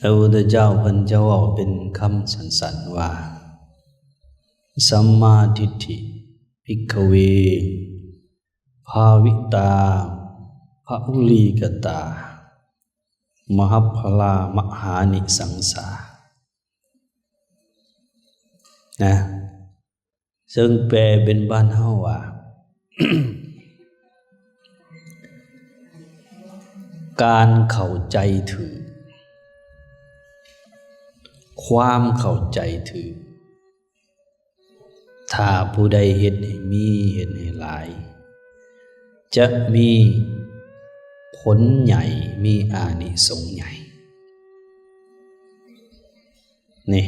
พระพุทธเจ้าเพิ่นจะเว้าเป็นคำสั้นๆว่าสัมมาทิฏฐิภิกขเวภาวิตาภอุลีกตามหัพพลามหานิสังสานะซึ่งแปลเป็นบ้านเฮาว่า การเข้าใจถือความเข้าใจถือถ้าผู้ใดเฮ็ดให้มีเฮ็ดให้หลายจะมีผลใหญ่มีอานิสงส์ใหญ่นี่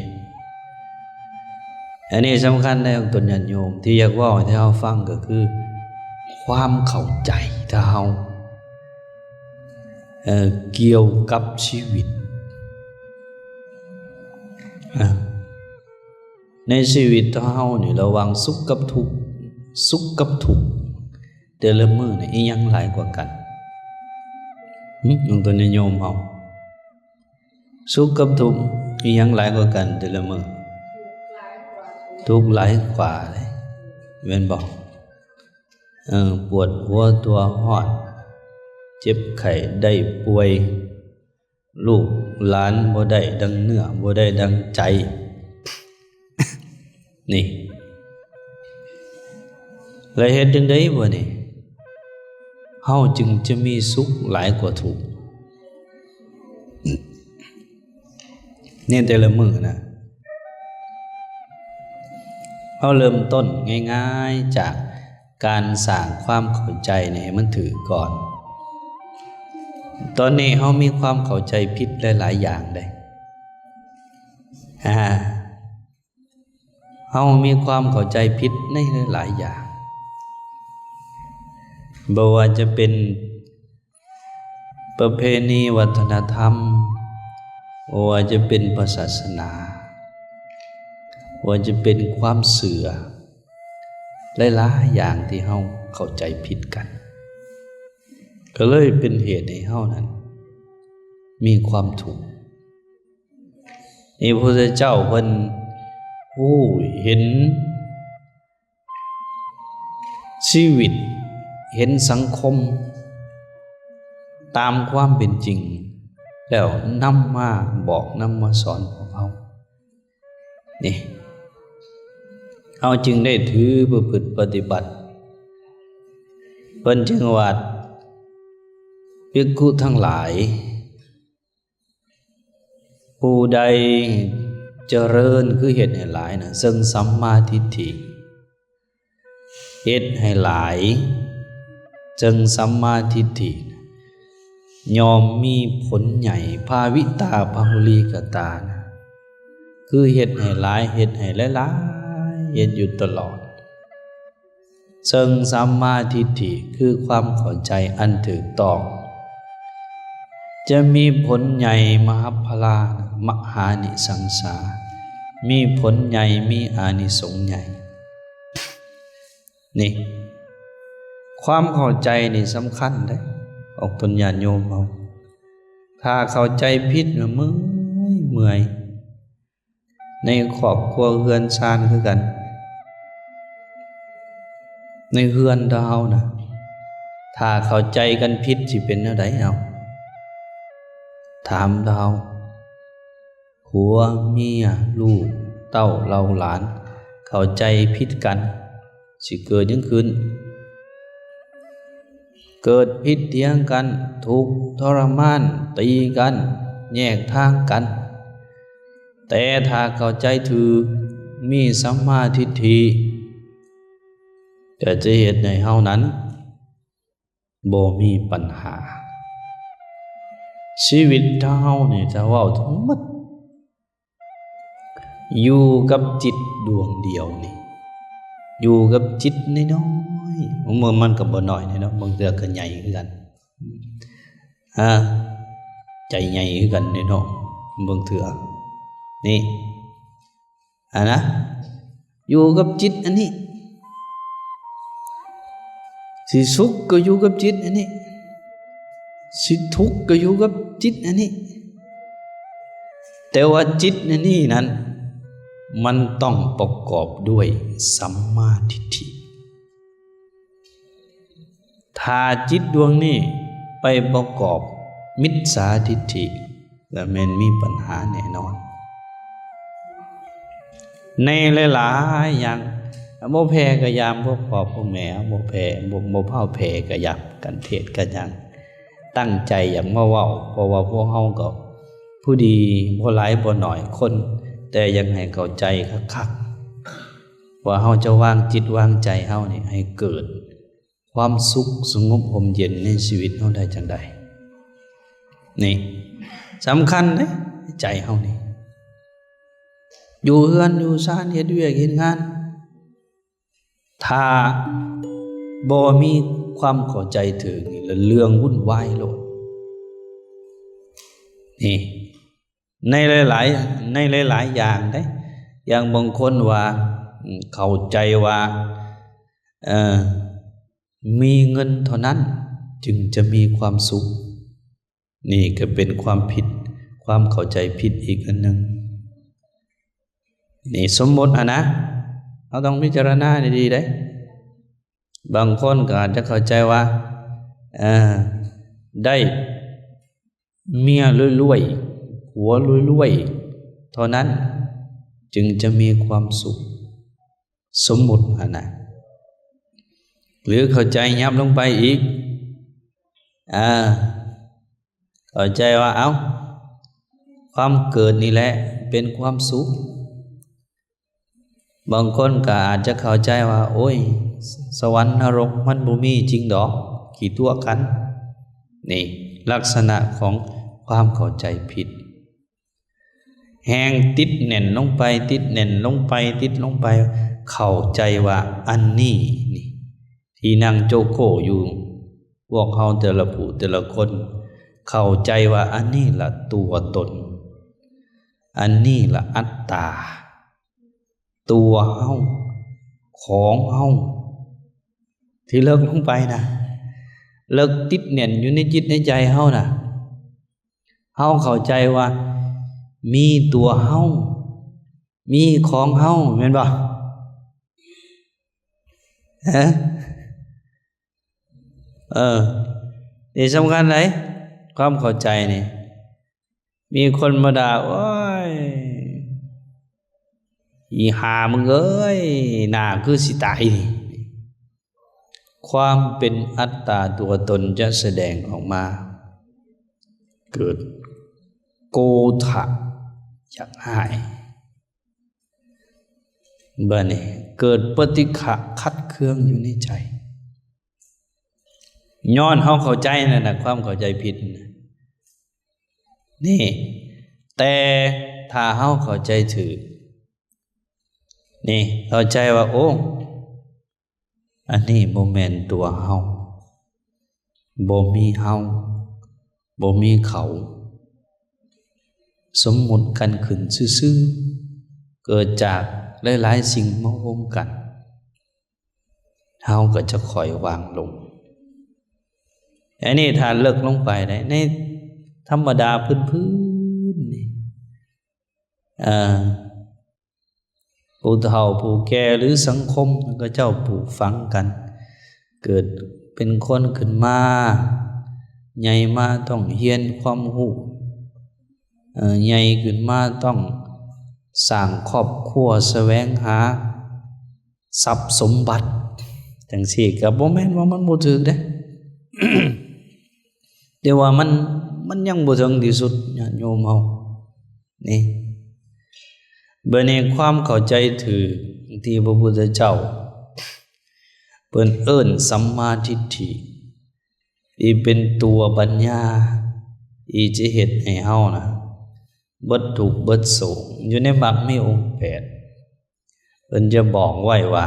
อันนี้สำคัญในของตนญาติโยมที่อยากเว้าให้เราฟังก็คือความเข้าใจถ้าเฮาเกี่ยวกับชีวิตในชีวิตเฮานี่ระหว่างสุขกับทุกข์สุขกับทุกข์แต่ละมื้อนี่อีหยังหลายกว่ากันของตนโยมเฮาสุขกับทุกข์อีหยังหลายกว่ากันแต่ละมื้อทุกข์หลายกว่าเลยแม่นบ่ปวดหัวตัวร้อนเจ็บไข้ได้ป่วยลูกหลานบ่ได้ดังเนื้อบ่ได้ดังใจนี่แล้วเฮ็ดจังได๋บ่นี่เฮาจึงจะมีสุขหลายกว่าทุกข์เนี่ยแต่ละมื้อนะเฮาเริ่มต้นง่ายๆจากการสร้างความเข้าใจนี่ให้มันถือก่อนตอนนี้เฮามีความเข้าใจผิดหลายๆอย่างได้เฮามีความเข้าใจผิดในหลายอย่างบ่ว่าจะเป็นประเพณีวัฒนธรรมบ่ว่าจะเป็นศาสนาว่าจะเป็นความเชื่อหลายๆอย่างที่เฮาเข้าใจผิดกันก็เลยเป็นเหตุให้เฮานั้นมีความทุกข์นี่พระพุทธเจ้าเพิ่นเห็นชีวิตเห็นสังคมตามความเป็นจริงแล้วนำมาบอกนำมาสอนพวกเรานี่เราจึงได้ถือประพฤติปฏิบัติเพิ่นจึงว่าภิกขุทั้งหลายผู้ใดเจริญคือเฮ็ดให้หลายนะซึ่งสัมมาทิฏฐิเฮ็ดให้หลายจึงสัมมาทิฏฐิยอมมีผลใหญ่ภาวิตาภหุลีกตานะคือเฮ็ดให้หลายเฮ็ดให้หลายๆเฮ็ดอยู่ตลอดซึ่งสัมมาทิฏฐิคือความเข้าใจอันถูกต้องจะมีผลใหญ่มหัพพลามหานิสังสามีผลใหญ่มีอานิสงส์ใหญ่นี่ความเข้าใจนี่สำคัญเด้ออกตนญาติโยมเอาถ้าเข้าใจผิดเมื่อยในครอบครัวเฮือนชานคือกันในเฮือนเฮานะถ้าเข้าใจกันผิดสิเป็นแนวใดเอาถามเราผัวเมียลูกเต้าเราหลานเข้าใจผิดกันสิเกิดยังขึ้นเกิดผิดเถียงกันทุกข์ทรมานตีกันแยกทางกันแต่ถ้าเข้าใจถูกมีสัมมาทิฏฐิก็จะเฮ็ดให้เฮานั้นบ่มีปัญหาชีวิตเฮานี่ถ้าเว้าทั้งหมดอยู่กับจิตดวงเดียวนี่อยู่กับจิตน้อยๆมันก็บ่น้อยเนาะบางเทื่อก็ใหญ่คือกันใจใหญ่คือกันเนาะบางเทื่อนี่นะอยู่กับจิตอันนี้สิสุขก็อยู่กับจิตอันนี้สิทุกข์ก็อยู่กับจิตอันนี้ แต่ว่าจิตนี่นั้นมันต้องประกอบด้วยสัมมาทิฏฐิถ้าจิตดวงนี้ไปประกอบมิจฉาทิฏฐิแล้วมันมีปัญหาแน่นอนในหลายๆอย่างบ่แพ้ก็ยามพวกพ่อพวกแม่บ่แพ้บ่เผาแพ้ก็ยับกันเทศก็ยังตั้งใจอย่างมาเว้าเพราะว่าพวกเฮาก็ผู้ดีบ่หลายบ่น้อยคนแต่ยังให้เข้าใจคักๆว่าเฮาจะวางจิตวางใจเฮานี่ให้เกิดความสุขสงบร่มเย็นในชีวิตเฮาได้จังใดนี่สำคัญเด้ใจเฮานี่อยู่เฮือนอยู่ซ่านเฮ็ดเวียกเฮ็ดงานถ้าบ่มีความเข้าใจถึงนี่เรื่องวุ่นวายโลดนี่ในหลายๆอย่างได้อย่างบางคนว่าเข้าใจว่ามีเงินเท่านั้นจึงจะมีความสุขนี่ก็เป็นความผิดความเข้าใจผิดอีกอันหนึ่งนี่สมมตินะเราต้องพิจารณาดีๆได้บางคนก็อาจจะเข้าใจว่าได้เมียรวยๆผัวรวยๆเท่านั้นจึงจะมีความสุขสมมุตินะหรือเข้าใจยับลงไปอีกเข้าใจว่าความเกิดนี่แหละเป็นความสุขบางคนก็อาจจะเข้าใจว่าโอ้ยสวรรค์นรกมันบ่มีจริงดอกกี่ตัวกันนี่ลักษณะของความเข้าใจผิดแหงติดแน่นลงไปติดแน่นลงไปติดลงไปเข้าใจว่าอันนี้นี่ที่นั่งโจโกอยู่พวกเฮาแต่ละผู้แต่ละคนเข้าใจว่าอันนี้ล่ะตัวตนอันนี้ล่ะอัตตาตัวเฮาของเฮาที่เลิกลงไปนะเลิกติดแน่นอยู่ในจิตในใจเฮานะเฮาเข้าใจว่ามีตัวเฮามีของเฮาแม่นบ่นี่สำคัญไหนความเข้าใจนี่มีคนมาด่าโอ้ยอีหามึงเอ้ยหน้าคือสิตายนี่ความเป็นอัตตาตัวตนจะแสดงออกมาเกิดโกฏะอยากหายบัดนี้เกิดปฏิฆะขัดเคืองอยู่ในใจย้อนเฮาเข้าใจนั่นน่ะความเข้าใจผิดนี่แต่ถ้าเฮาเข้าใจถูกนี่เข้าใจว่าโอ้อันนี้บ่แม่นตัวเฮาบ่มีเฮาบ่มีเขาสมมุติกันขึ้นซื่อๆเกิดจากหลายๆสิ่งมารวมกันเฮาก็จะค่อยวางลงอันนี้ถ้าเลิกลงไปได้ในธรรมดาพื้นๆนี่ผู้เฒ่าผู้แก่หรือสังคมก็เจ้าปลูกฝังกันเกิดเป็นคนขึ้นมาใหญ่มาต้องเรียนความรู้ใหญ่ขึ้นมาต้องสร้างครอบครัวแสวงหาทรัพย์สมบัติจังซี่ก็บ่แม่นว่ามันบ่ถูกเด้ แต่ว่ามันยังบ่ถึงที่สุดญาติโยมเฮานี่บัดนี้ความเข้าใจถือที่พระพุทธเจ้าเพิ่นเอิ้นสัมมาทิฏฐิที่เป็นตัวปัญญาที่จะเฮ็ดให้เฮานะเบิดทุกข์เบิดโศกอยู่ในมรรคมีองค์8เพิ่นจะบอกไว้ว่า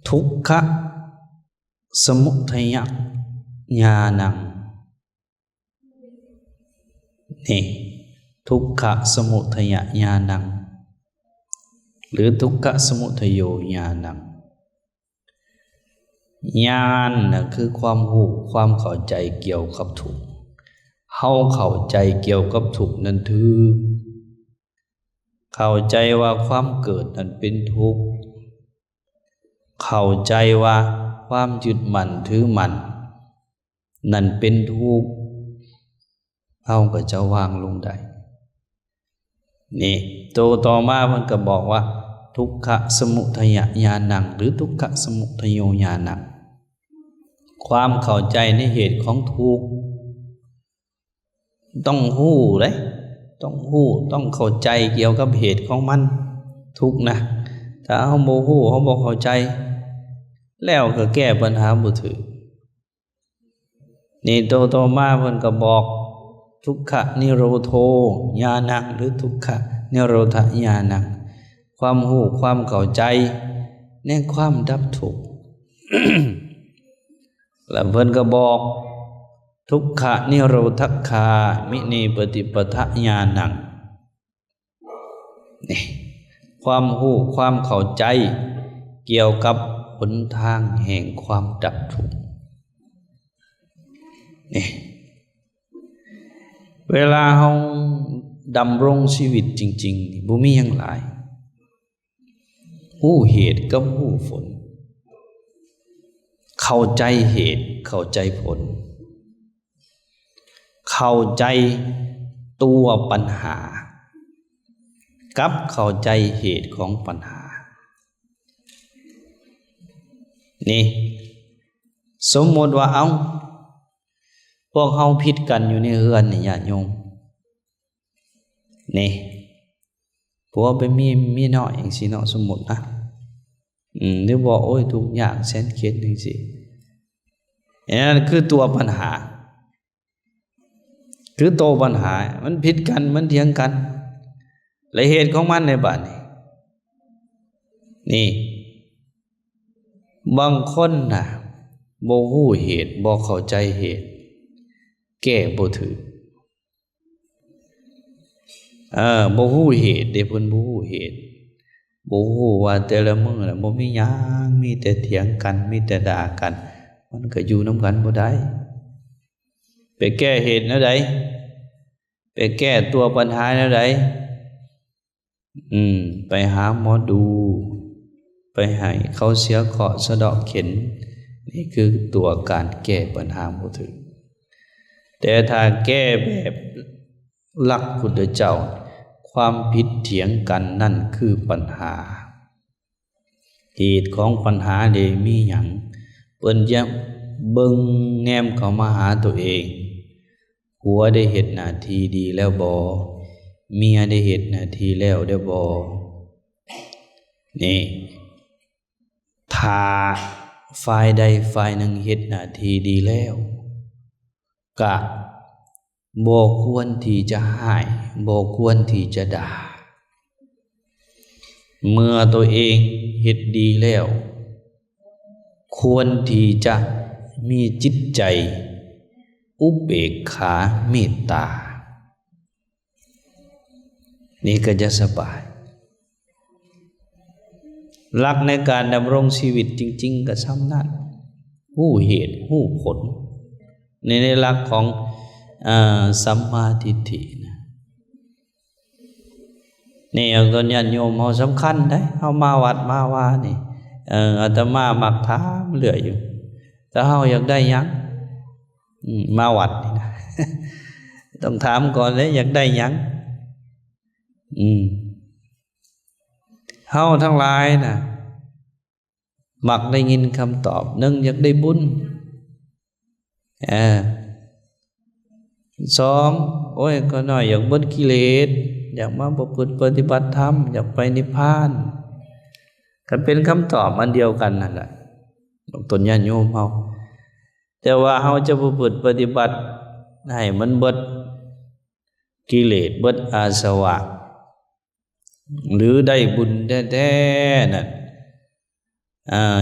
ทุกขสมุทัยญาณังนี่ทุกขสมุทัยญาณังหรือทุกขสมุทัยโยญาณังญาณคือความรู้ความเข้าใจเกี่ยวกับทุกข์ เฮาเข้าใจเกี่ยวกับทุกข์นั้นถูกเข้าใจว่าความเกิดนั้นเป็นทุกข์เข้าใจว่าความยึดมั่นถือมั่นนั่นเป็นทุกข์เฮาก็จะวางลงได้นี่ต่อมามันก็บอกว่าทุกขสมุทัยญาณังหรือทุกขสมุทัยโยญาณังความเข้าใจในเหตุของทุกข์ต้องฮู้เลยต้องฮู้ต้องเข้าใจเกี่ยวกับเหตุของมันทุกข์นะถ้าเฮาบ่ฮู้เฮาบ่เข้าใจแล้วก็แก้ปัญหาบ่ถูกนี่ต่อมาเพิ่นก็บอกทุกขนิโรโธญาณังหรือทุกขนิโรธญาณังความรู้ความเข้าใจในความดับทุกข์ แล้วเพิ่นก็บอกทุกขนิโรธคามินีปฏิปทญาณังนี่ความรู้ความเข้าใจเกี่ยวกับหนทางแห่งความดับทุกข์นี่เวลาเฮาดำรงชีวิตจริงๆนี่บ่มีหยังหลายฮู้เหตุกับฮู้ผลเข้าใจเหตุเข้าใจผลเข้าใจตัวปัญหากับเข้าใจเหตุของปัญหานี่สมมติว่าพวกเฮาผิดกันอยู่ในเรือนนี่ญาติโยมนี่ผัวไปมีเมียน้อยจังซี่เนาะสมมุตินะหรือบอกโอ้ยทุกอย่างแสนเข็ญจังซี่นั่นคือตัวปัญหาคือตัวปัญหามันผิดกันมันเถียงกันและเหตุของมันในบัดนี้นี่บางคนน่ะบ่ฮู้เหตุบ่เข้าใจเหตุแก้บ่ถูกบ่ฮู้เหตุเด้เพิ่นบ่ฮู้เหตุบ่ฮู้ว่าแต่ละมื้อน่ะบ่มีหยังมีแต่เถียงกันมีแต่ด่ากันมันก็อยู่นำกันบ่ได้ไปแก้เหตุแนวใดไปแก้ตัวปัญหาแนวใดไปหาหมอดูไปให้เขาเสียเคราะห์สะเดาะเข็ญนี่คือตัวการแก้ปัญหาบ่ถูกแต่ถ้าแก้แบบหลักพุทธเจ้าความผิดเถียงกันนั่นคือปัญหาเหตุของปัญหาได้มีหยังเพิ่นจะเบิ่งแนมเข้ามาหาตัวเองผัวได้เฮ็ดหน้าที่ดีแล้วบ่เมียได้เฮ็ดหน้าที่แล้วได้บ่นี่ถ้าฝ่ายใดฝ่ายหนึ่งเฮ็ดหน้าที่ดีแล้วก็บ่ควรที่จะให้บ่ควรที่จะด่าเมื่อตัวเองเฮ็ดดีแล้วควรที่จะมีจิตใจอุเบกขาเมตตานี่ก็จะสบายหลักในการดำรงชีวิตจริงๆก็ซ้ำนั้นฮู้เหตุฮู้ผลในหลักของสัมมาทิฏฐินะนี่ก็ญาติโยมเฮาสำคัญได้เฮามาวัดมาว่านี่อาตมามักถามเรื่อยอยู่ถ้าเฮาอยากได้หยังมาวัดนี่นะ ต้องถามก่อนเลยอยากได้หยังเฮาทั้งหลายน่ะมักได้ยินคำตอบหนึ่งอยากได้บุญสองโอ้ยก็น้อยอยากเบิดกิเลสอยากมาประพฤติปฏิบัติธรรมอยากไปนิพพานกันเป็นคำตอบอันเดียวกันนั่นแหละตนญาติโยมเฮาแต่ว่าเฮาจะประพฤติปฏิบัติให้มันเบิดกิเลสเบิดอาสวะหรือได้บุญแท้ๆนั่น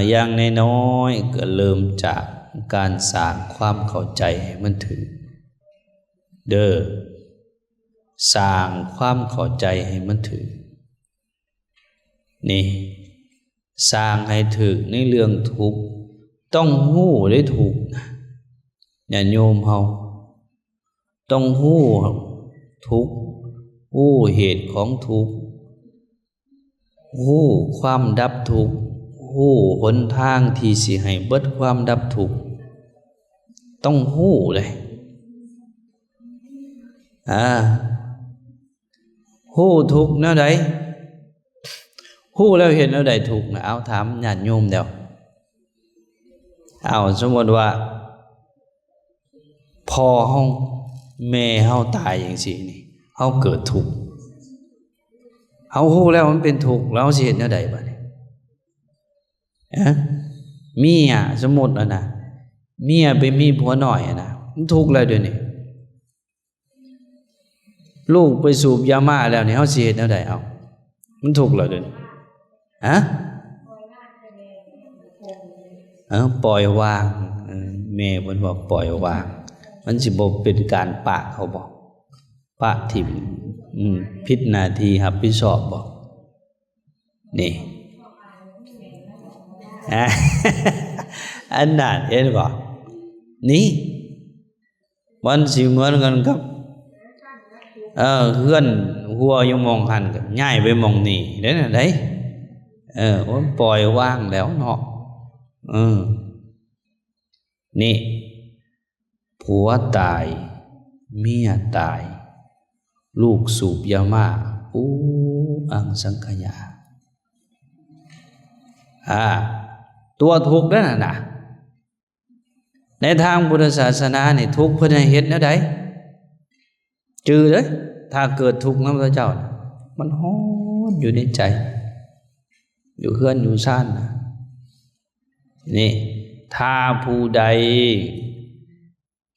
อย่างน้อยๆก็เริ่มจากการสร้างความเข้าใจให้มันถึงสร้างความเข้าใจให้มันถึงนี่สร้างให้ถึงในเรื่องทุกข์ต้องฮู้ได้ถูกนะอย่าโยมเฮา ต้องฮู้ทุกข์ฮู้เหตุของทุกข์ฮู้ความดับทุกข์ฮู้หนทางที่สิให้เบิดความดับทุกข์ต้องฮู้เลยฮู้ทุกข์แนวใดฮู้แล้วเห็นแนวใดทุกข์นะเอาถามญาติโยมเดี๋ยวเอาสมมติว่าพ่อเฮาแม่เฮาตายอย่างซี่นี่เฮาเกิดทุกข์เฮาฮู้แล้วมันเป็นทุกข์แล้วสิเฮ็ดแนวใดบัดนี้เมียสมมุตินะเมียไปมีผัวน้อยนะมันทุกข์แล้วเดี๋ยวนี้ลูกไปสูบยาม่าแล้วนี่เฮาสิเฮ็ดแนวใดเอามันทุกข์แล้วเดี๋ยวนี้ปล่อยวางแม่เพิ่นบอกปล่อยวางมันสิบ่เป็นการปะเขาบอกปะถิ่มผิดหน้าที่รับผิดชอบบอกนี่อันนั้นเห็นบ่นี่มันสิเหมือนกันกับเฮือนหัวอยู่มองหันก็ย้ายไปมองนี่ได้น่ะได้มันปล่อยวางแล้วเนาะนี่ผัวตายเมียตายลูกสูบยาม่าอังสังขยาตัวทุกข์นั่นน่ะในทางพุทธศาสนานี่ทุกข์เพิ่นให้เฮ็ดแนวใดจือเด้อถ้าเกิดทุกข์นำพระเจ้ามันฮ้อนอยู่ในใจอยู่เฮือนอยู่ซ่านนะนี่ถ้าผู้ใด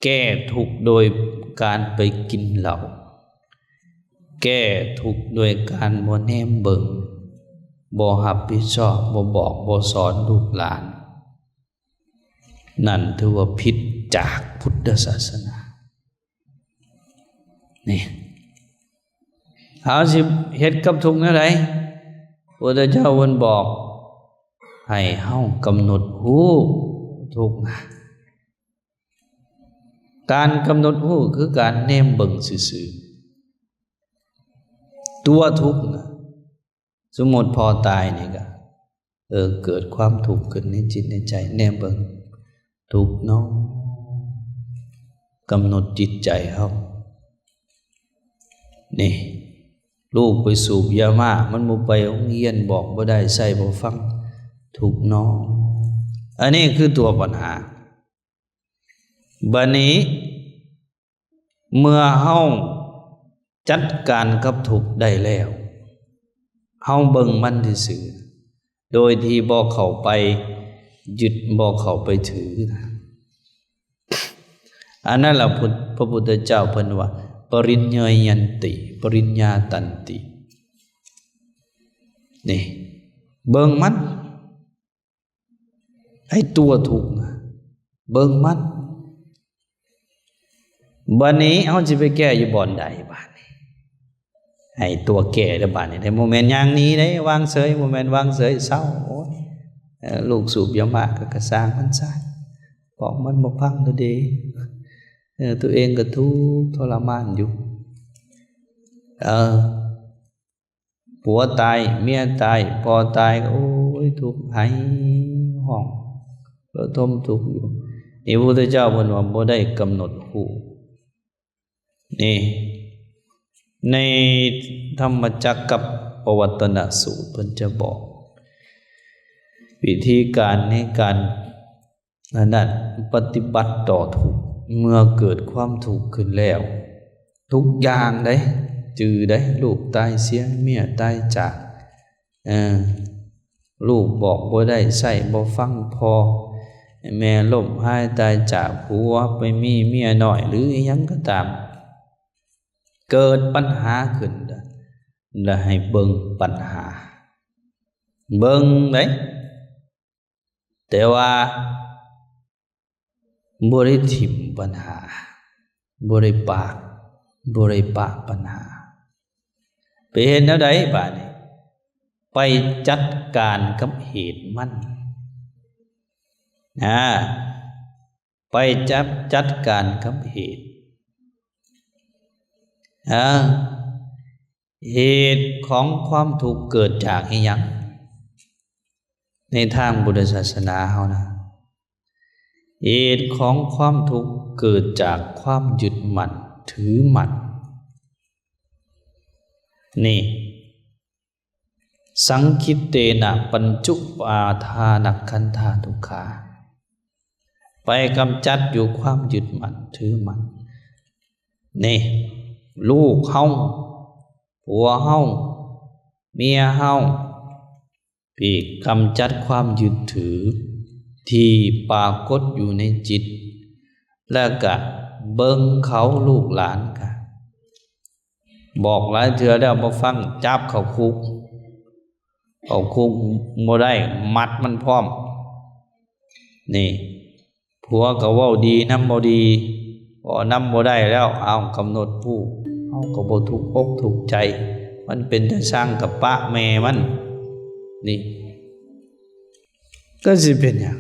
แก้ทุกข์โดยการไปกินเหล้าแก้ทุกข์โดยการบ่แนมเบิ่งบ่รับผิดชอบบ่บอกบ่สอนลูกหลานนั่นถือว่าผิดจากพุทธศาสนานี่เอาสิเฮ็ดกับทุกข์แนวใดพระพุทธเจ้าเพิ่นบอกให้เฮากำหนดรู้ทุกข์การกำหนดรู้คือการแนมเบิ่งซื่อๆตัวทุกข์สมมุติพอตายนี่ก็เกิดความทุกข์ขึ้นในจิตในใจแนมเบิ่งทุกข์เนาะกำหนดจิตใจเฮานี่ลูกไปสูบยาม่ามันบ่ไปโรงเรียนบอกบ่ได้ใส่บ่ฟังทุกข์เนาะอันนี้คือตัวปัญหาบัดนี้เมื่อเฮาจัดการกับทุกข์ได้แล้วเฮาเบิ่งมันซื่อๆโดยที่บ่เข้าไปยึดบ่เข้าไปถืออันนั้นล่ะพระพุทธเจ้าเพิ่นว่าปริญญายันติปริญญาตันตินี่เบิ่งมันไอ้ตัวทุกข์เบิ่งมันบัดนี้เฮาสิไปแก้อยู่บ่อนใดบัดนี้ไอ้ตัวแก้เด้อบัดนี้แต่โมเมนต์อย่างนี้เด้วางเฉยโมเมนต์วางเฉยเศร้าโอ้ยลูกสูบยาม่าก็สร้างมันซะบอกมันบ่ฟังเด้อเด้ตัวเองก็ทุกข์ทรมานอยู่ผัวตายเมียตายพ่อตายก็โอ้ยทุกข์หายห้องระทมทุกข์อยู่นี่พระพุทธเจ้าเพิ่นว่าบ่ได้กำหนดรู้นี่ในธรรมจักรกับปวัตตนสูตรเพิ่นจะบอกวิธีการในการนั้นปฏิบัติต่อทุกข์เมื่อเกิดความทุกข์ขึ้นแล้วทุกอย่างได้จือได้ลูกตายเสียเมียตายจากลูกบอกบ่ได้ใส่บ่ฟังพอแม่ล้มหายตายจากผัวไปมีเมียน้อยหรืออิหยังก็ตามเกิดปัญหาขึ้นแล้วให้เบิ่งปัญหาเบิ่งได้แต่ว่าบ่ได้ทิ่มปัญหาบ่ได้ปะปัญหาไปเห็นแนวใดบาดนี้ไปจัดการกับเหตุมันไปจัดการกับเหตุ เหตุของความทุกข์เกิดจากอิหยังในทางพุทธศาสนาเฮานะเหตุของความทุกข์เกิดจากความยึดมั่นถือมั่นนี่สังคิตเตนะปัญจุปาทานักขันธาทุกขาไปกำจัดอยู่ความยึดมั่นถือมั่นนี่ลูกเฮาผัวเฮาเมียเฮาพี่กำจัดความยึดถือที่ปรากฏอยู่ในจิตแล้วก็เบิ่งเขาลูกหลานกันบอกหลายเทื่อแล้วบ่ฟังจับเข้าคุกบ่ได้มัดมันพร้อมนี่ผัวก็เว้าดีนำบ่ดีบ่นำบ่ได้แล้วเอากำหนดผู้เฮาก็บ่ถูกอกถูกใจมันเป็นแต่สร้างกับปะแม่มันนี่ก็สิเป็นหยัง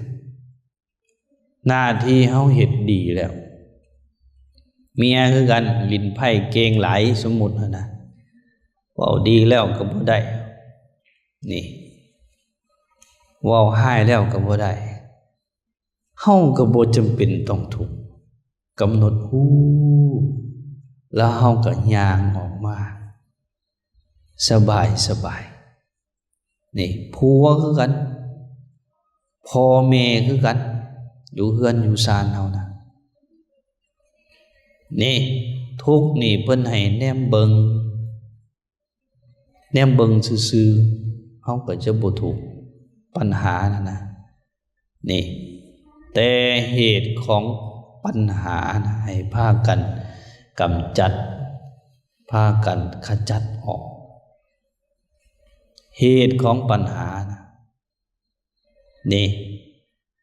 หน้าที่เฮาเฮ็ดดีแล้วเมียคือกันลิ้นไผ่เก่งหลายสมมุตินะเว้าดีแล้วก็บ่ได้นี่เว้าร้ายแล้วก็บ่ได้เฮาก็บ่จำเป็นต้องทุกข์กำหนดฮู้แล้วเฮาก็ย่างออกมาสบายนี่ผัวคือกันพ่อแม่คือกันอยู่เฮือนอยู่ศาลเฮานะนี่ทุกข์นี่เพิ่นให้แนมเบิงซื่อๆเฮาก็จะบ่ทุกข์ปัญหานั่นนะนี่แต่เหตุของปัญหานะให้พากันกำจัดพากันขจัดออกเหตุของปัญหานะนี่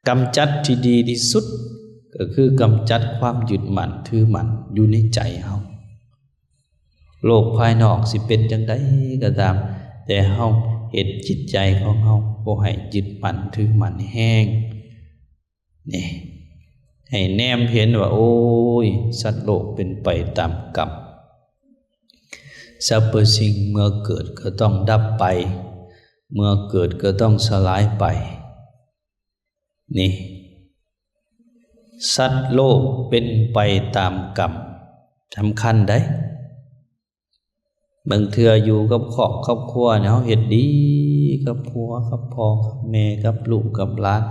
กำจัดที่ดีที่สุดก็คือกำจัดความยึดมั่นถือมั่นอยู่ในใจเฮาโลกภายนอกสิเป็นจังได๋ก็ตามแต่เฮาเฮ็ดจิตใจของเฮาบ่ให้ยึดมั่นถือมั่นแห้งนี่ให้แนมเห็นว่าโอ้ยสัตว์โลกเป็นไปตามกรรมสรรพสิ่งเมื่อเกิดก็ต้องดับไปเมื่อเกิดก็ต้องสลายไปนี่สัตว์โลกเป็นไปตามกรรมสำคัญได้บางเทื่ออยู่กับครอบครัวเนี่ยเฮาเฮ็ดดีกับผัวกับพ่อกับแม่กับลูกกับหลาน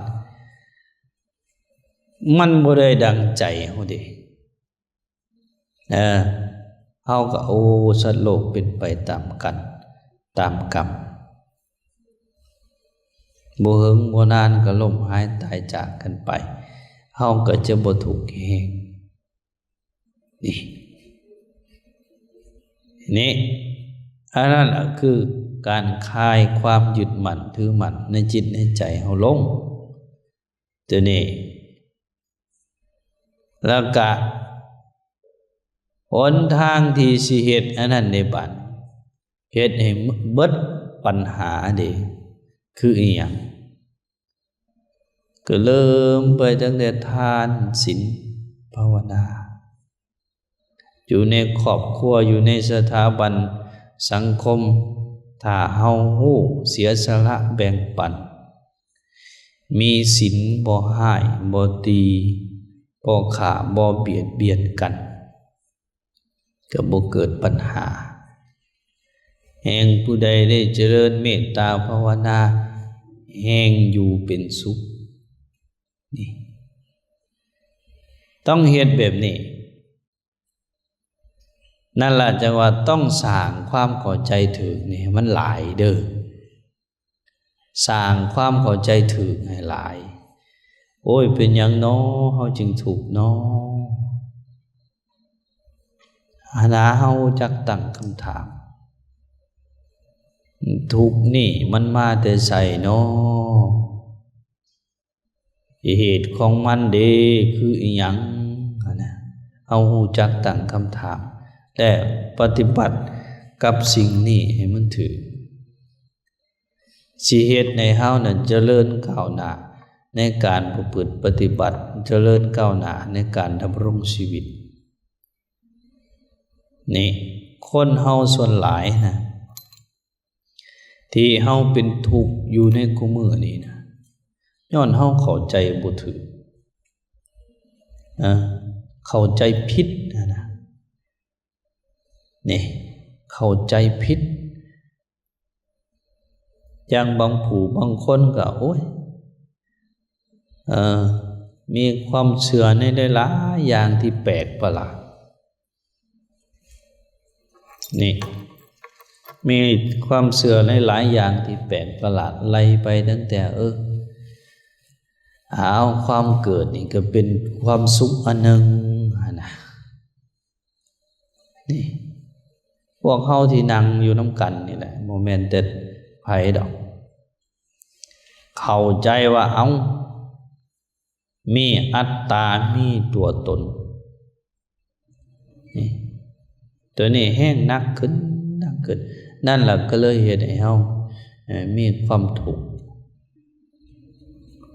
มันบ่ได้ดังใจเฮาเด้เฮาก็โอ้สัตว์โลกเป็นไปตามกันตามกรรมบ่เฮิงบ่นานก็ล้มหายตายจากกันไปเฮาก็จะบ่ทุกข์แฮงนี่อันนั้นคือการคลายความยึดมั่นถือมั่นในจิตในใจเฮาลงตัวนี้แล้วก็หนทางที่สิเฮ็ดอันนั้นในบัดเฮ็ดให้เบิดปัญหาเด้คืออีหยังก็เริ่มไปตั้งแต่ทานศีลภาวนาอยู่ในครอบครัวอยู่ในสถาบันสังคมถ้าเฮาฮู้เสียสละแบ่งปันมีศีลบ่ร้ายบ่ตีบ่ฆ่าบ่เบียดเบียนกันก็บ่เกิดปัญหาแห่งผู้ใดได้เจริญเมตตาภาวนาแห่งอยู่เป็นสุขนี่ต้องเฮ็ดแบบนี้นั่นล่ะจังว่าต้องสร้างความเข้าใจถูกนี่มันหลายเด้อสร้างความเข้าใจถูกให้หลายโอ้ยเป็นหยังน้อเฮาจึงถูกน้อหาเฮาจักตั้งคำถามทุกข์นี่มันมาแต่ไสน้อเหตุของมันเด้คืออิหยังนะเฮาฮู้จักตั้งคำถามและปฏิบัติกับสิ่งนี้ให้มันถูกสิเฮ็ดให้เฮานั้นเจริญก้าวหน้าในการประพฤติปฏิบัติเจริญก้าวหน้าในการดำรงชีวิตนี่ คนเฮาส่วนหลายนะที่เฮาเป็นทุกข์อยู่ในคุมื้อนี้นะย้อนเฮาเข้าใจบ่ถูกเข้าใจผิดนะนี่เข้าใจผิดอย่างบางผู้บางคนก็โอ้ยมีความเชื่อในหลายๆอย่างที่แปลกประหลาดนี่มีความเชื่อในหลายอย่างที่แปลกประหลาดไล่ไปตั้งแต่ความเกิดนี่ก็เป็นความสุขอันหนึ่งนะนี่พวกเฮาที่นั่งอยู่น้ำกันนี่แหละโมเมนต์เด็ดไผดอกเข้าใจว่ามีอัตตามีตัวตนนี่ตัวนี้แห้งนักขึ้นนั่นแหละก็เลยเฮ็ดให้เฮามีความทุกข์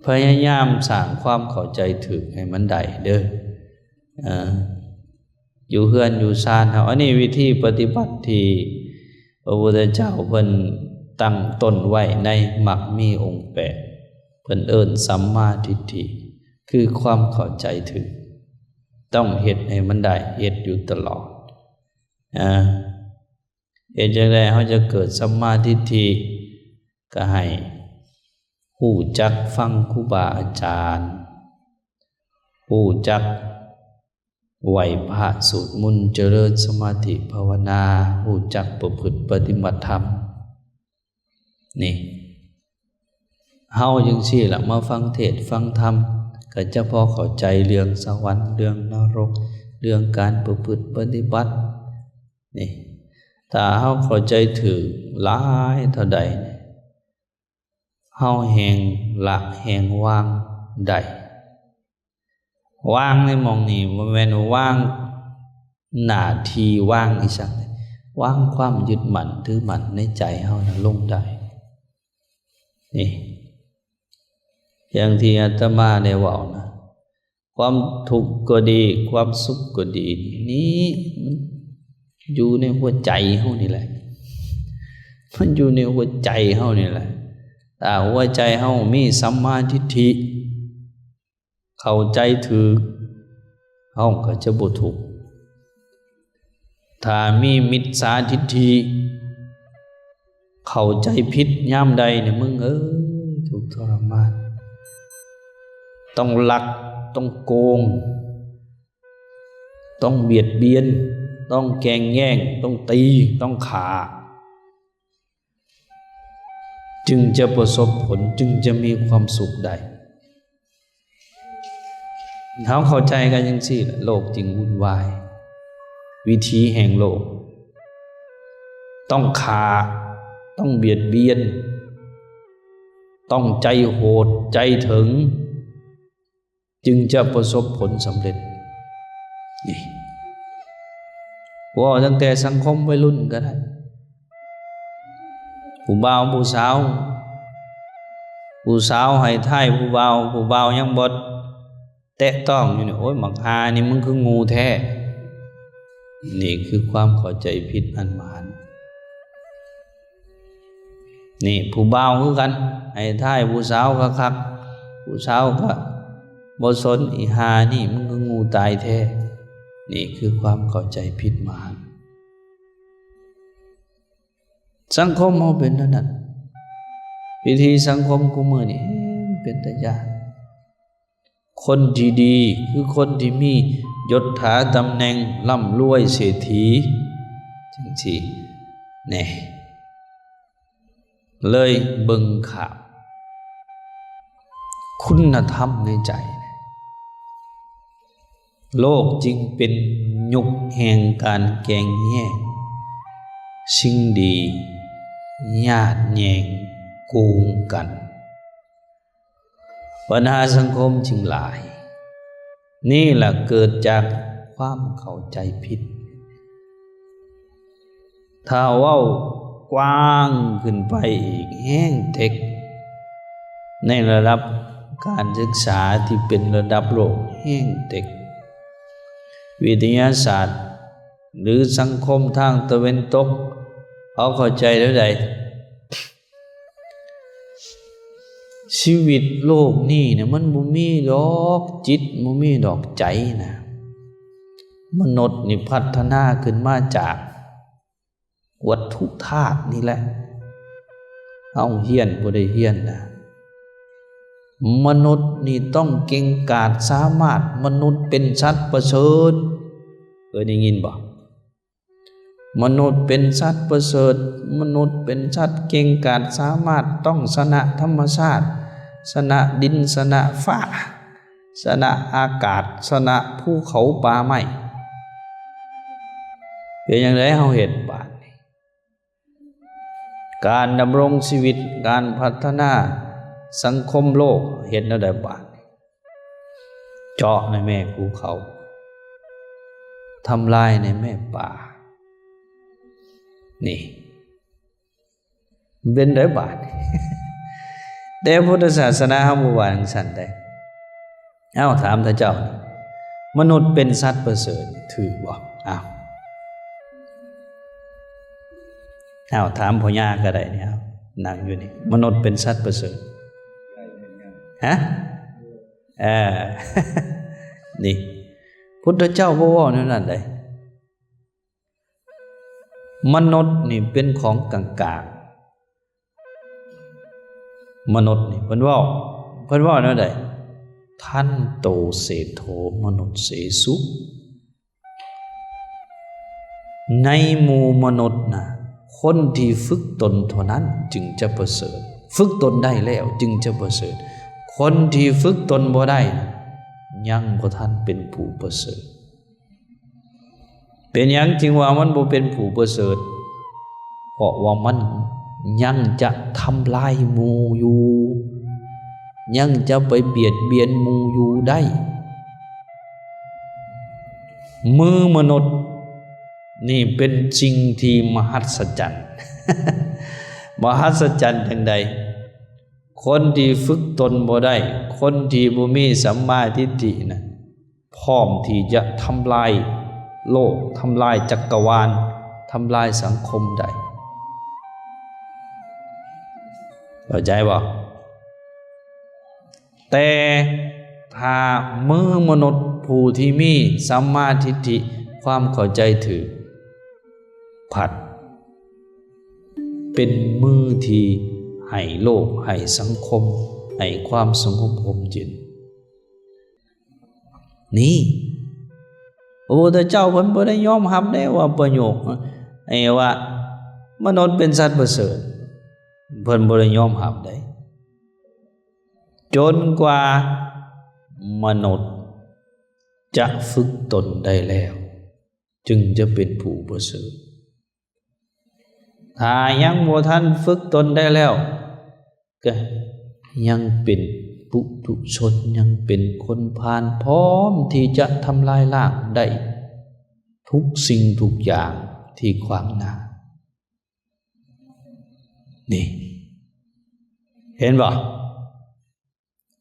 พยายามสร้างความเข้าใจถูกให้มันได้เด้ออยู่เฮือนอยู่ซ่านเฮาอันนี้วิธีปฏิบัติที่พระพุทธเจ้าเพิ่นตั้งต้นไว้ในมรรคมีองค์8เพิ่นเอิ้นสัมมาทิฏฐิคือความเข้าใจถูกต้องเฮ็ดให้มันได้เฮ็ดอยู่ตลอดเฮ็ดจังได๋เฮาจะเกิดสัมมาทิฏฐิก็ให้รู้จักฟังครูบาอาจารย์รู้จักไหว้พระสวดมนต์เจริญสมาธิภาวนารู้จักประพฤติปฏิบัติธรรมนี่เฮาจังซี่ล่ะมาฟังเทศน์ฟังธรรมก็จะพอเข้าใจเรื่องสวรรค์เรื่องนรกเรื่องการประพฤติปฏิบัตินี่ถ้าเฮาเข้าใจถูกหลายเท่าใดเฮาแห่งละแห่งวางได้วางในหม้องนี้บ่แม่นวางหน้าที่วางอีสักวางความยึดมั่นถือมั่นในใจเฮาน่ะลงได้นี่อย่างที่อาตมาได้เว้านะความทุกข์ก็ดีความสุขก็ดีนี่มันอยู่ในหัวใจเฮานี่แหละมันอยู่ในหัวใจเฮานี่แหละถ้าหัวใจเฮามีสัมมาทิฏฐิเข้าใจถูกเฮาก็จะบ่ทุกข์ถ้ามีมิจฉาทิฏฐิเข้าใจผิดยามใดเนี่ยมึงทุกข์ทรมานต้องลักต้องโกงต้องเบียดเบียนต้องแกล้งแย่งต้องตีต้องฆ่าจึงจะประสบผลจึงจะมีความสุขได้เขาเข้าใจกันจังซี่แหละโลกจึงวุ่นวายวิธีแห่งโลกต้องฆ่าต้องเบียดเบียนต้องใจโหดใจถึงจึงจะประสบผลสำเร็จนี่ว่าตั้งแต่สังคมวัยรุ่นก็ได้ผู้บ่าวผู้สาวให้ท้ายผู้บ่าวยังบ่แตะต้องอยู่นี่โอ้ยมักหานี่มึงคืองูแท้นี่คือความเข้าใจผิดอันมหันต์นี่ผู้บ่าวคือกันให้ท้ายผู้สาวคักๆผู้สาวก็บ่สนอีหานี่มึงคืองูตายแท้นี่คือความเข้าใจผิดมหันต์สังคมเฮาเป็นนั่นวิธีสังคมกูมื้อนี่เป็นตาย้านคนที่ดีคือคนที่มียศถาตำแหน่งร่ำรวยเศรษฐีจังซี่แน่เลยเบิ่งข่าวคุณธรรมในใจโลกจึงเป็นยุคแห่งการแก่งแย่งสิ่งดีญาติแย่งโกงกันปัญหาสังคมจึงหลายนี่แหละเกิดจากความเข้าใจผิดถ้าเว้ากว้างขึ้นไปอีกแห้งเทคในระดับการศึกษาที่เป็นระดับโลกแห้งเทควิทยาศาสตร์ หรือสังคมทางตะวันตกเขาเข้าใจแล้วใดชีวิตโลกนี่เนี่ยมันบ่มีดอกจิตบ่มีดอกใจนะมนุษย์นี่พัฒนาขึ้นมาจากวัตถุธาตุนี่แหละเอาเฮียนบ่ได้เฮียนนะมนุษย์นี่ต้องเก่งกาจสามารถมนุษย์เป็นสัตว์ประเสริฐได้ยินบ่มนุษย์เป็นสัตว์ประเสริฐมนุษย์เป็นสัตว์เก่งกาจสามารถต้องชนะธรรมชาติชนะดินชนะฟ้าชนะอากาศชนะภูเขาป่าไม้เป็นอย่างไรเฮาเห็นบาดนี้การดำรงชีวิตการพัฒนาสังคมโลกเห็นแล้วได้บาดเจาะในแม่ภูเขาทำลายในแม่ป่านี่เป็นได้บาดแต่พุทธศาสนาเฮาบ่ว่าจังซั่นได้เอ้าถามท่านเจ้ามนุษย์เป็นสัตว์ประเสริฐถือบ่อ้าวถามพ่อย่าก็ได้เนี่ยนั่งอยู่นี่มนุษย์เป็นสัตว์ประเสริฐฮะนี่พุทธเจ้าบ่เว้าแนวนั้นได้มนุษย์นี่เป็นของกลางๆมนุษย์นี่เพิ่นเว้าแนวใดท่านโตเสโธมนุษย์เสสุในหมู่มนุษย์นะคนที่ฝึกตนเท่านั้นจึงจะประเสริฐฝึกตนได้แล้วจึงจะประเสริฐคนที่ฝึกตนบ่ได้ยังบ่ทันเป็นผู้ประเสริฐเป็นหยังจึงว่ามันบ่เป็นผู้ประเสริฐเพราะว่ามันยังจะทำลายหมู่อยู่ยังจะไปเบียดเบียนหมู่อยู่ได้มือมนุษย์นี่เป็นสิ่งที่มหัศจรรย์ มหัศจรรย์จังใดคนที่ฝึกตนบ่ได้คนที่บ่มีสัมมาทิฏฐินะพร้อมที่จะทำลายโลกทำลายจักรวาลทำลายสังคมได้เข้าใจบ่แต่ถ้ามือมนุษย์ผู้ที่มีสัมมาทิฏฐิความเข้าใจถือผัดเป็นมือที่ให้โลกให้สังคมให้ความสงบร่มเย็นนี่พระพุทธเจ้าเพิ่นบ่ได้ยอมรับได้ว่าประโยคว่ามนุษย์เป็นสัตว์ประเสริฐเพิ่นบ่ได้ยอมรับได้จนกว่ามนุษย์จะฝึกตนได้แล้วจึงจะเป็นผู้ประเสริฐถ้ายังบ่ทันฝึกตนได้แล้วก็ยังเป็นปุถุชนยังเป็นคนพาลพร้อมที่จะทำลายล้างได้ทุกสิ่งทุกอย่างที่ขวางหน้านี่เห็นบ่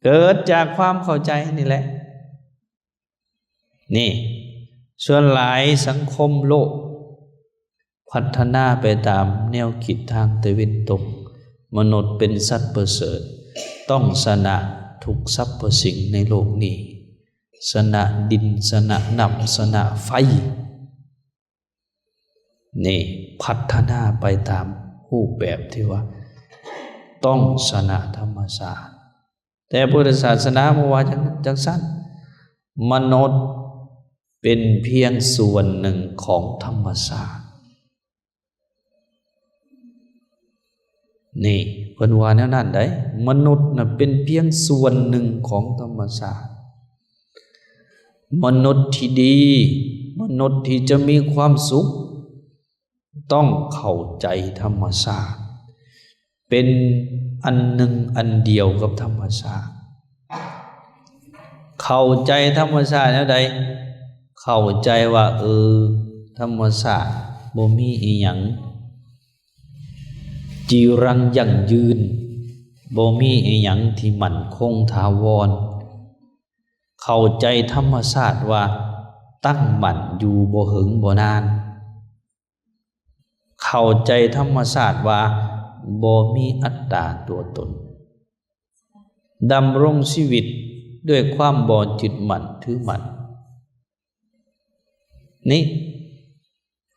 เกิดจากความเข้าใจนี่แหละนี่ส่วนหลายสังคมโลกพัฒนาไปตามแนวคิดทางตะวันตกมนุษย์เป็นสัตว์ประเสริฐต้องชนะทุกสรรพสิ่งในโลกนี้ชนะดินชนะน้ำชนะไฟนี่พัฒนาไปตามรูปแบบที่ว่าต้องชนะธรรมชาติแต่พุทธศาสนาบอกว่าจังซั่นมนุษย์เป็นเพียงส่วนหนึ่งของธรรมชาตินี่เพิ่นว่าแนวนั้นได้มนุษย์น่ะเป็นเพียงส่วนหนึ่งของธรรมชาติมนุษย์ที่ดีมนุษย์ที่จะมีความสุขต้องเข้าใจธรรมชาติเป็นอันหนึ่งอันเดียวกับธรรมชาติเข้าใจธรรมชาติแล้วใดเข้าใจว่าธรรมชาติบ่มีอีหยังจีรังยั่งยืนบ่มีอีหยังที่มั่นคงถาวรเข้าใจธรรมชาติว่า ตั้งมั่นอยู่บ่หึงบ่นานเข้าใจธรรมชาติว่าบ่มีอัตตาตัวตนดำรงชีวิตด้วยความบ่ยึดมั่นถือมั่นนี่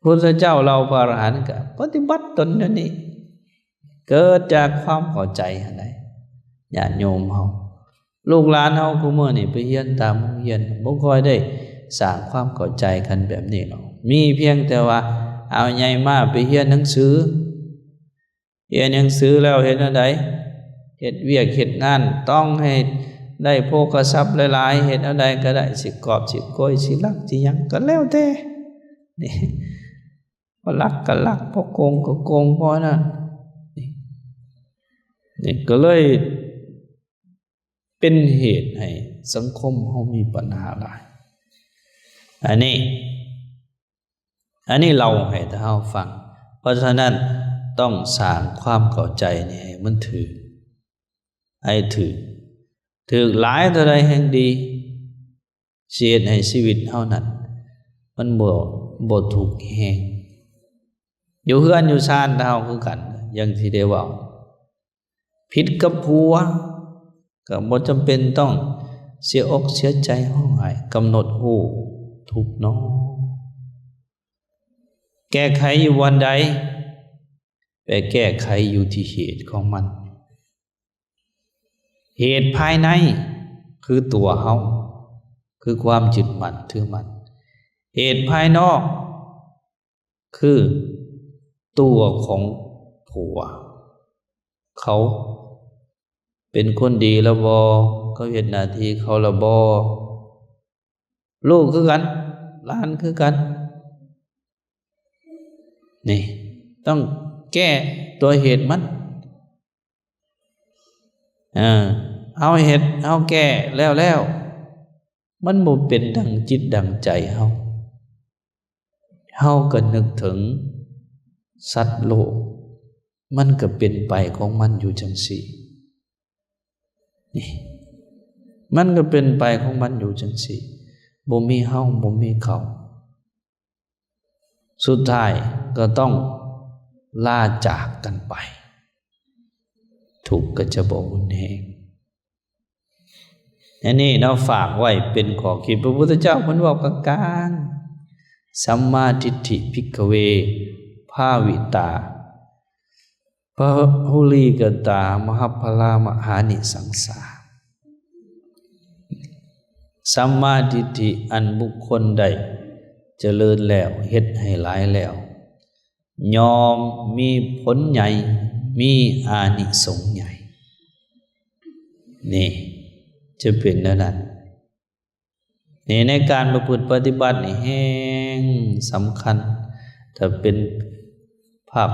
พระพุทธเจ้าเราพระอรหันต์ก็ปฏิบัติตนนั่นนี่เกิดจากความเข้าใจอะไรญาติโยมเฮาลูกหลานเฮาคุมื้อนี่ไปเรียนตามโรงเรียนบ่ค่อยได้สร้างความเข้าใจกันแบบนี้หรอกมีเพียงแต่ว่าเอาใหญ่มาไปเรียนหนังสือเรียนหนังสือแล้วเฮ็ดอันใดเฮ็ดเวียกเฮ็ดงานต้องให้ได้โภคทรัพย์หลายๆเฮ็ดอันใดก็ได้สิกอบสิโกยสิลักสิหยังก็แล้วแต่นี่พอลักก็ลักพอโกงก็โกงพอนั้นนี่ก็เลยเป็นเหตุให้สังคมเฮามีปัญหาหลายอันนี้เราให้เฮาฟังเพราะฉะนั้นต้องสร้างความเข้าใจนี่ให้มันถือให้ถือหลายเท่าใดแห่งดีเสียให้ชีวิตเฮานั้นมันบ่ถูกแฮงอยู่เฮือนอยู่ซ่านเฮาคือกันอย่างที่ได้เว้าผิดกับผัวก็บ่จำเป็นต้องเสียอกเสียใจร้องไห้กำหนดฮู้ทุกข์น้อแก้ไขอยู่วันใดไปแก้ไขอยู่ที่เหตุของมันเหตุภายในคือตัวเฮาคือความยึดมั่นถือมั่นเหตุภายนอกคือตัวของผัวเขาเป็นคนดีแล้วบ่เขาเฮ็ดหน้าที่เขาแล้วบ่ลูกคือกันหลานคือกันนี่ต้องแก้ตัวเหตุมันเอาเหตุเอาแก้แล้วมันบ่เป็นดังจิตดังใจเฮาก็นึกถึงสัตว์โลกมันก็เป็นไปของมันอยู่จังซี่นี่มันก็เป็นไปของมันอยู่จังซี่บ่มีเฮาบ่มีเขาสุดท้ายก็ต้องลาจากกันไปทุกข์ก็จะบ่รุนแรงอันนี้เราฝากไว้เป็นข้อคิดพระพุทธเจ้าเพิ่นเว้ากลางๆสัมมาทิฏฐิภิกขเวภาวิตาพหุลีกตามหัพพลามหานิสังสาสัมมาทิฏฐิอันบุคคลใดเจริญแล้วเฮ็ดให้หลายแล้วยอมมีผลใหญ่มีอานิสงส์ใหญ่นี่จะเป็นนั้นนี่ในการประพฤติปฏิบัตินี่แห้งสำคัญถ้าเป็นภาพ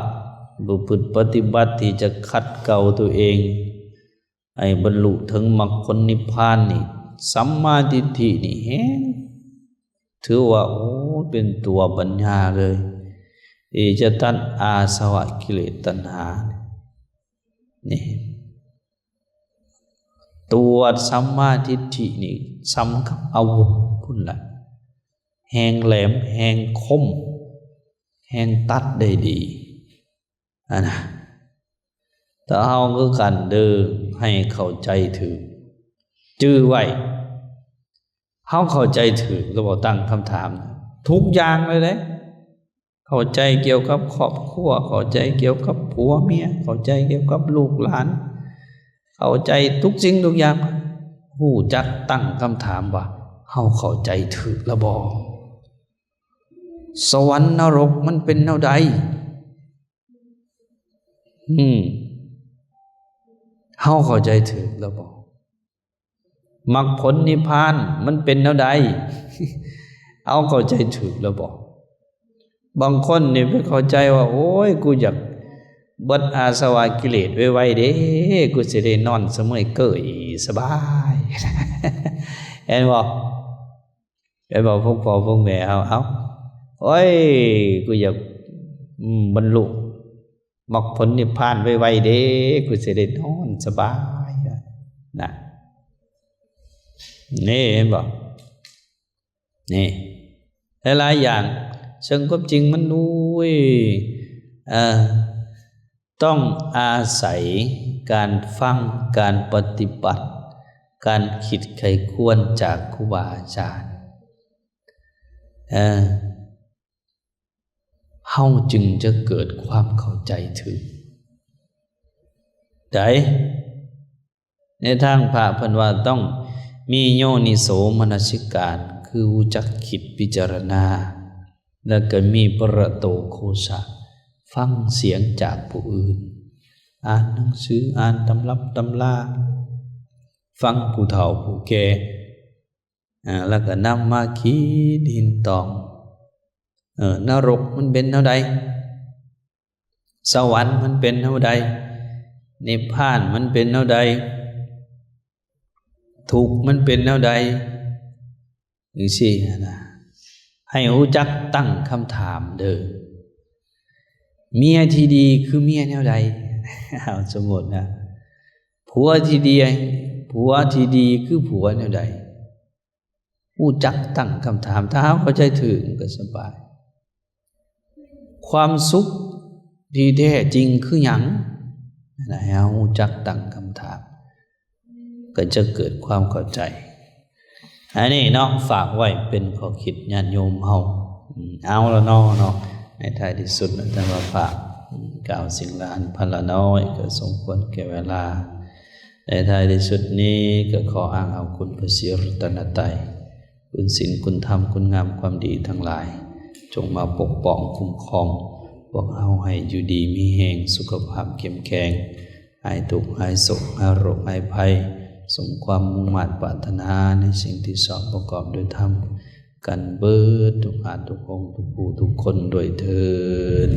ประพฤติปฏิบัติที่จะขัดเกลาตัวเองให้บรรลุถึงมรรคผลนิพพานนี่สัมมาทิฏฐินี่แห้งถือว่าโอ้เป็นตัวปัญญาเลยที่จะตัดอาสวะกิเลสตัณหานี่ตัวสัมมาทิฏฐินี่สำกับอาวุธพุ่นละแหงแหลมแหงคมแหงตัดได้ดีนะแต่เอาคือกันเด้อให้เข้าใจถือจื้อไว้เฮาเข้าใจถือก็บ่ตั้งคำถามทุกอย่างเลยเด้เข้าใจเกี่ยวกับครอบครัวเข้าใจเกี่ยวกับผัวเมียเข้าใจเกี่ยวกับลูกหลานเข้าใจทุกสิ่งทุกอย่างฮู้จักตั้งคำถามว่าเฮาเข้าใจถูกแล้วบ่สวรรค์นรกมันเป็นแนวใดเฮาเข้าใจถูกแล้วบ่มรรคผลนิพพานมันเป็นแนวใดเอาเข้าใจถูกแล้วบ่บางคนนี่ไปเข้าใจว่าโอ้ยกูอยากเบิดอาสวะกิเลสไว้ๆเด้กูสิได้นอนเสมอเกยสบายเห็นบ่พวกพ่อพวกแม่เอาโอ้ยกูอยากบรรลุมรรคผลนิพพานไว้ๆเด้กูสิได้นอนสบายนะนี่เห็นบ่นี่ หลายๆอย่างซึ่งความจริงมันต้องอาศัยการฟังการปฏิบัติการคิดไขควรจากครูบาอาจารย์เฮาจึงจะเกิดความเข้าใจถึงได้ในทางพระเพิ่นว่าต้องมีโยนิโสมนสิการคือรู้จักคิดพิจารณาแล้วก็มีประโตโคสะฟังเสียงจากผู้อื่นอ่านหนังสืออ่านตำรับตำราฟังผู้เฒ่าผู้แก่แล้วก็นำมาคิดหินตองนรกมันเป็นเท่าใดสวรรค์มันเป็นเท่าใดนิพพานมันเป็นเท่าใดทุกข์มันเป็นเท่าใดนี่สินะให้รู้จักตั้งคำถามเด้อเมียที่ดีคือเมียแนวใดเอาสมมตินะผัวที่ดีคือผัวแนวใดรู้จักตั้งคำถามถ้าเข้าใจถึงก็สบายความสุขที่แท้จริงคือหยังนะให้รู้จักตั้งคำถามก็จะเกิดความเข้าใจอันนี้เนาะฝากไว้เป็นข้อคิดญาติโยมเฮาเอาแล้วเนาะในท้ายที่สุดท่านว่าฝากกล่าวสิ่งละอันพันละน้อยก็สมควรแก่เวลาในท้ายที่สุดนี้ก็ขออ้างเอาคุณพระศรีรัตนตรัยคุณศีลคุณธรรมคุณงามความดีทั้งหลายจงมาปกป้องคุ้มครองพวกเฮาให้อยู่ดีมีแรงสุขภาพเข้มแข็งหายทุกข์หายโศกหายโรคหายภัยสมความมุ่งมั่นปรารถนาในสิ่งที่สอบประกอบโดยธรรมกันเบิดทุกอาทุกองค์ทุกผู้ทุกคนโดยเถิด